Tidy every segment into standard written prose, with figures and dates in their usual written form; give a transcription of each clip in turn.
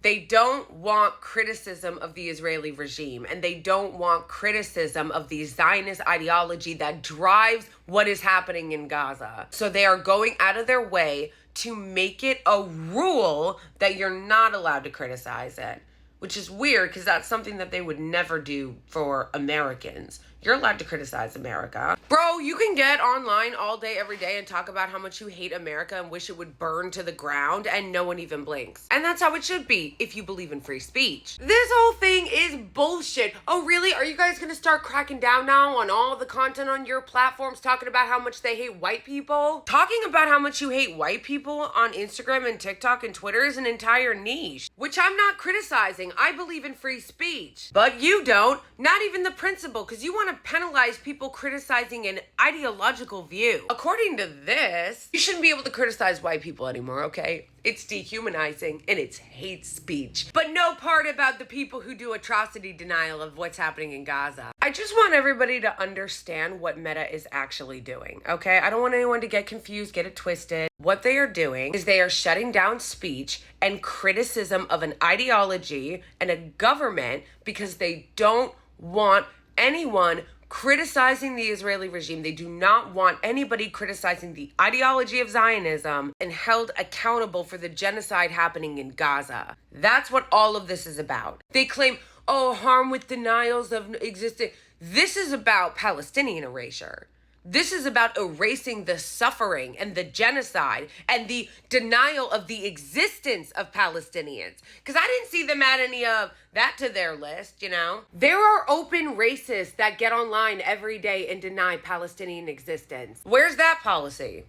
They don't want criticism of the Israeli regime, and they don't want criticism of the Zionist ideology that drives what is happening in Gaza. So they are going out of their way to make it a rule that you're not allowed to criticize it, which is weird because that's something that they would never do for Americans. You're allowed to criticize America. Bro, you can get online all day, every day and talk about how much you hate America and wish it would burn to the ground and no one even blinks. And that's how it should be if you believe in free speech. This whole thing is bullshit. Oh, really? Are you guys gonna start cracking down now on all the content on your platforms talking about how much they hate white people? Talking about how much you hate white people on Instagram and TikTok and Twitter is an entire niche, which I'm not criticizing. I believe in free speech. But you don't. Not even the principle, because you want to penalize people criticizing an ideological view. According to this, you shouldn't be able to criticize white people anymore, okay? It's dehumanizing and it's hate speech. But no part about the people who do atrocity denial of what's happening in Gaza. I just want everybody to understand what Meta is actually doing, okay? I don't want anyone to get confused, get it twisted. What they are doing is they are shutting down speech and criticism of an ideology and a government because they don't want anyone criticizing the Israeli regime. They do not want anybody criticizing the ideology of Zionism and held accountable for the genocide happening in Gaza. That's what all of this is about. They claim, oh, harm with denials of existence. This is about Palestinian erasure. This is about erasing the suffering and the genocide and the denial of the existence of Palestinians. Because I didn't see them add any of that to their list, you know? There are open racists that get online every day and deny Palestinian existence. Where's that policy?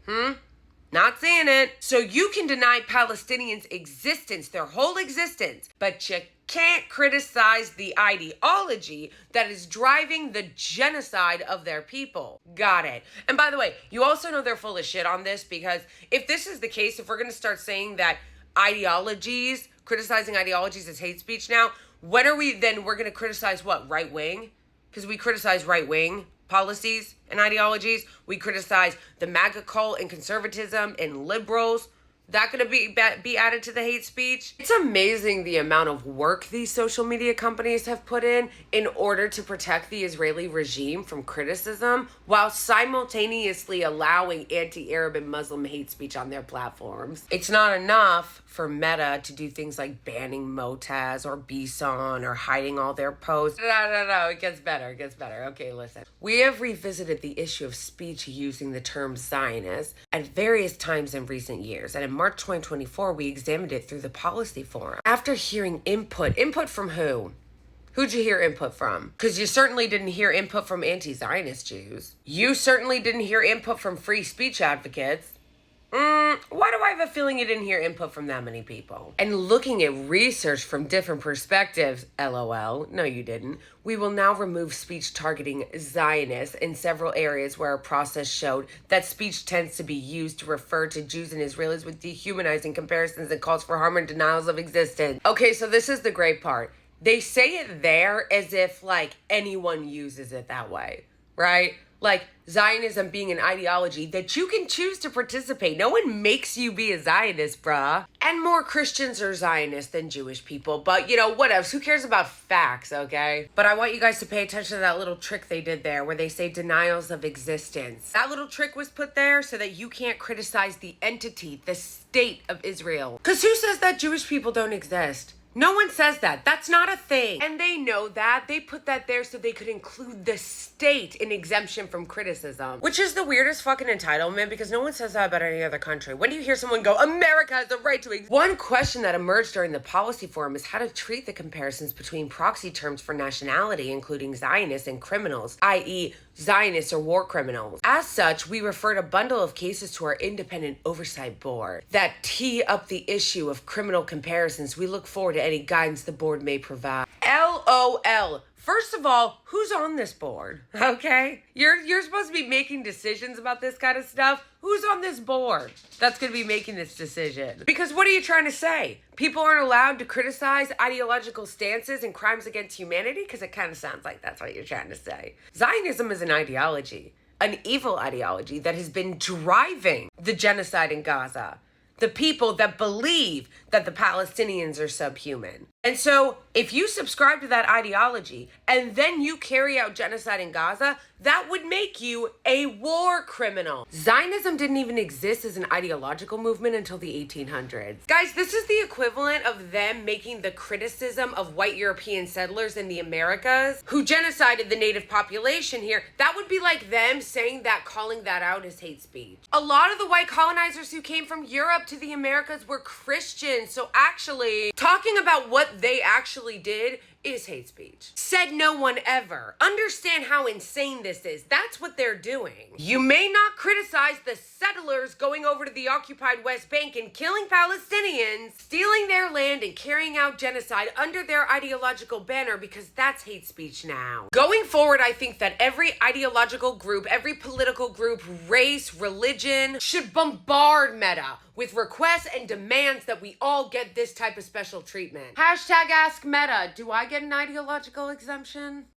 Not seeing it. So you can deny Palestinians' existence, their whole existence, but you can't criticize the ideology that is driving the genocide of their people. Got it. And by the way, you also know they're full of shit on this, because if this is the case, if we're going to start saying that ideologies, criticizing ideologies is hate speech now, when are we're going to criticize what? Right wing? Because we criticize right wing policies and ideologies. We criticize the MAGA cult and conservatism and liberals. That gonna be added to the hate speech? It's amazing the amount of work these social media companies have put in order to protect the Israeli regime from criticism while simultaneously allowing anti-Arab and Muslim hate speech on their platforms. It's not enough for Meta to do things like banning Motaz or Bison or hiding all their posts. No, it gets better, Okay, listen. We have revisited the issue of speech using the term Zionist at various times in recent years, and in March 2024, we examined it through the Policy Forum. After hearing input from who? Who'd you hear input from? Because you certainly didn't hear input from anti-Zionist Jews. You certainly didn't hear input from free speech advocates. Why do I have a feeling you didn't hear input from that many people? And looking at research from different perspectives, LOL, no you didn't, we will now remove speech targeting Zionists in several areas where a process showed that speech tends to be used to refer to Jews and Israelis with dehumanizing comparisons and calls for harm and denials of existence. Okay, so this is the great part. They say it there as if, like, anyone uses it that way, right? Like, Zionism being an ideology that you can choose to participate. No one makes you be a Zionist, bruh. And more Christians are Zionists than Jewish people. But, you know, what else? Who cares about facts, okay? But I want you guys to pay attention to that little trick they did there where they say denials of existence. That little trick was put there so that you can't criticize the entity, the state of Israel. Because who says that Jewish people don't exist? No one says that. That's not a thing. And they know that. They put that there so they could include the state in exemption from criticism, which is the weirdest fucking entitlement because no one says that about any other country. When do you hear someone go, America has the right to exist? One question that emerged during the policy forum is how to treat the comparisons between proxy terms for nationality, including Zionists and criminals, i.e., Zionists or war criminals. As such, we referred a bundle of cases to our independent oversight board that tee up the issue of criminal comparisons. We look forward to any guidance the board may provide. LOL. First of all, who's on this board? Okay? You're supposed to be making decisions about this kind of stuff. Who's on this board that's going to be making this decision? Because what are you trying to say? People aren't allowed to criticize ideological stances and crimes against humanity? Because it kind of sounds like that's what you're trying to say. Zionism is an ideology, an evil ideology that has been driving the genocide in Gaza. the people that believe that the Palestinians are subhuman. And so if you subscribe to that ideology and then you carry out genocide in Gaza, that would make you a war criminal. Zionism didn't even exist as an ideological movement until the 1800s. Guys, this is the equivalent of them making the criticism of white European settlers in the Americas who genocided the native population here. That would be like them saying that calling that out is hate speech. A lot of the white colonizers who came from Europe to the Americas were Christians. So actually, talking about what they actually did is hate speech. Said no one ever. Understand how insane this is. That's what they're doing. You may not criticize the settlers going over to the occupied West Bank and killing Palestinians, stealing their land and carrying out genocide under their ideological banner, because that's hate speech now. Going forward, I think that every ideological group, every political group, race, religion, should bombard Meta with requests and demands that we all get this type of special treatment. Hashtag Ask Meta, do I get an ideological exemption?